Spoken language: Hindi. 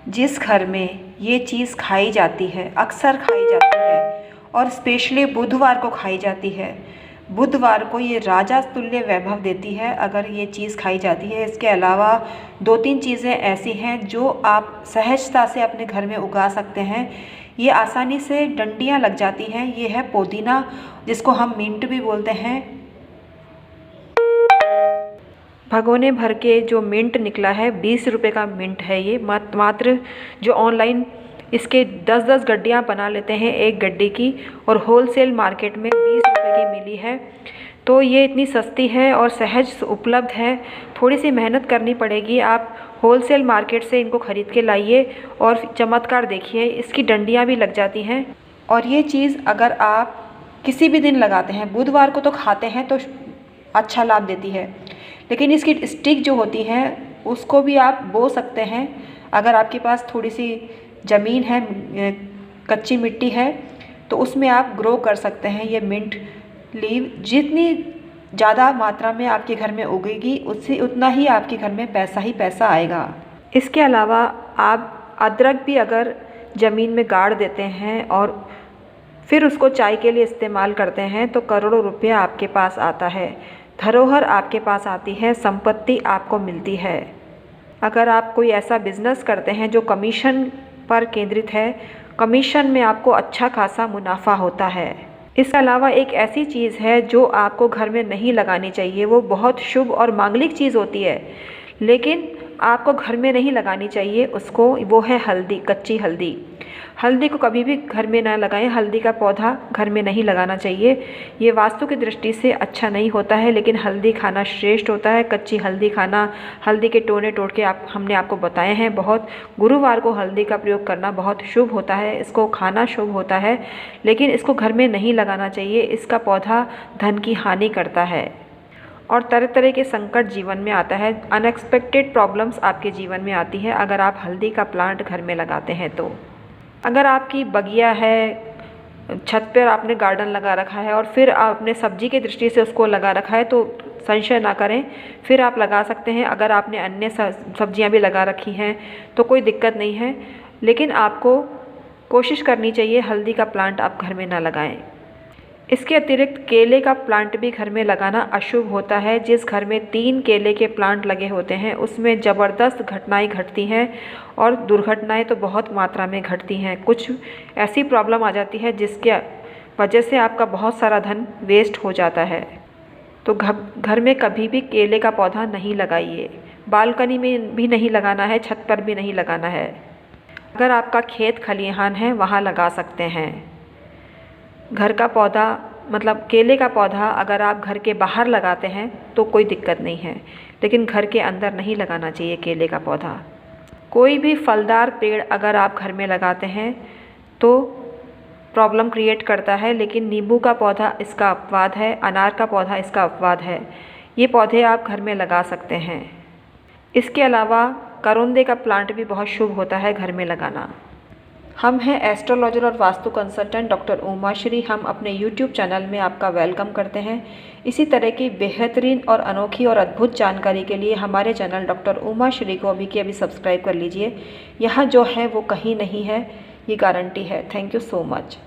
जिस घर में ये चीज़ खाई जाती है, अक्सर खाई जाती है और स्पेशली बुधवार को खाई जाती है, बुधवार को ये राजा तुल्य वैभव देती है अगर ये चीज़ खाई जाती है। इसके अलावा 2-3 चीज़ें ऐसी हैं जो आप सहजता से अपने घर में उगा सकते हैं। ये आसानी से डंडियाँ लग जाती हैं। ये है पुदीना, जिसको हम मिंट भी बोलते हैं। भगोने भर के जो मिंट निकला है, 20 रुपये का मिंट है ये। मात्र जो ऑनलाइन इसके 10-10 गड्डियाँ बना लेते हैं एक गड्डी की, और होलसेल मार्केट में 20 रुपये की मिली है। तो ये इतनी सस्ती है और सहज उपलब्ध है। थोड़ी सी मेहनत करनी पड़ेगी। आप होलसेल मार्केट से इनको ख़रीद के लाइए और चमत्कार देखिए। इसकी डंडियाँ भी लग जाती हैं। और ये चीज़ अगर आप किसी भी दिन लगाते हैं, बुधवार को तो खाते हैं तो अच्छा लाभ देती है, लेकिन इसकी स्टिक जो होती है उसको भी आप बो सकते हैं। अगर आपके पास थोड़ी सी ज़मीन है, कच्ची मिट्टी है, तो उसमें आप ग्रो कर सकते हैं ये मिंट लीव। जितनी ज़्यादा मात्रा में आपके घर में उगेगी, उससे उतना ही आपके घर में पैसा ही पैसा आएगा। इसके अलावा आप अदरक भी अगर ज़मीन में गाड़ देते हैं और फिर उसको चाय के लिए इस्तेमाल करते हैं तो करोड़ों रुपया आपके पास आता है। धरोहर आपके पास आती है, संपत्ति आपको मिलती है। अगर आप कोई ऐसा बिज़नेस करते हैं जो कमीशन पर केंद्रित है, कमीशन में आपको अच्छा खासा मुनाफा होता है। इसके अलावा एक ऐसी चीज़ है जो आपको घर में नहीं लगानी चाहिए। वो बहुत शुभ और मांगलिक चीज़ होती है, लेकिन आपको घर में नहीं लगानी चाहिए उसको। वो है हल्दी, कच्ची हल्दी। हल्दी को कभी भी घर में ना लगाएं। हल्दी का पौधा घर में नहीं लगाना चाहिए। ये वास्तु की दृष्टि से अच्छा नहीं होता है, लेकिन हल्दी खाना श्रेष्ठ होता है। कच्ची हल्दी खाना, हल्दी के टोने तोड़ के हमने आपको बताए हैं। बहुत गुरुवार को हल्दी का प्रयोग करना बहुत शुभ होता है, इसको खाना शुभ होता है, लेकिन इसको घर में नहीं लगाना चाहिए। इसका पौधा धन की हानि करता है और तरह तरह के संकट जीवन में आता है। अनएक्सपेक्टेड प्रॉब्लम्स आपके जीवन में आती है अगर आप हल्दी का प्लांट घर में लगाते हैं तो। अगर आपकी बगिया है, छत पर आपने गार्डन लगा रखा है और फिर आपने सब्जी की दृष्टि से उसको लगा रखा है तो संशय ना करें, फिर आप लगा सकते हैं। अगर आपने अन्य सब्जियां भी लगा रखी हैं तो कोई दिक्कत नहीं है, लेकिन आपको कोशिश करनी चाहिए हल्दी का प्लांट आप घर में ना लगाएं। इसके अतिरिक्त केले का प्लांट भी घर में लगाना अशुभ होता है। जिस घर में 3 केले के प्लांट लगे होते हैं उसमें ज़बरदस्त घटनाएं घटती हैं और दुर्घटनाएं तो बहुत मात्रा में घटती हैं। कुछ ऐसी प्रॉब्लम आ जाती है जिसके वजह से आपका बहुत सारा धन वेस्ट हो जाता है। तो घर में कभी भी केले का पौधा नहीं लगाइए। बालकनी में भी नहीं लगाना है, छत पर भी नहीं लगाना है। अगर आपका खेत खलिहान है वहाँ लगा सकते हैं। घर का पौधा मतलब केले का पौधा अगर आप घर के बाहर लगाते हैं तो कोई दिक्कत नहीं है, लेकिन घर के अंदर नहीं लगाना चाहिए केले का पौधा। कोई भी फलदार पेड़ अगर आप घर में लगाते हैं तो प्रॉब्लम क्रिएट करता है, लेकिन नींबू का पौधा इसका अपवाद है, अनार का पौधा इसका अपवाद है। ये पौधे आप घर में लगा सकते हैं। इसके अलावा करौंदे का प्लांट भी बहुत शुभ होता है घर में लगाना। हम हैं एस्ट्रोलॉजर और वास्तु कंसल्टेंट डॉक्टर उमाश्री। हम अपने यूट्यूब चैनल में आपका वेलकम करते हैं। इसी तरह की बेहतरीन और अनोखी और अद्भुत जानकारी के लिए हमारे चैनल डॉक्टर उमाश्री को अभी के अभी सब्सक्राइब कर लीजिए। यहाँ जो है वो कहीं नहीं है, ये गारंटी है। Thank you so much.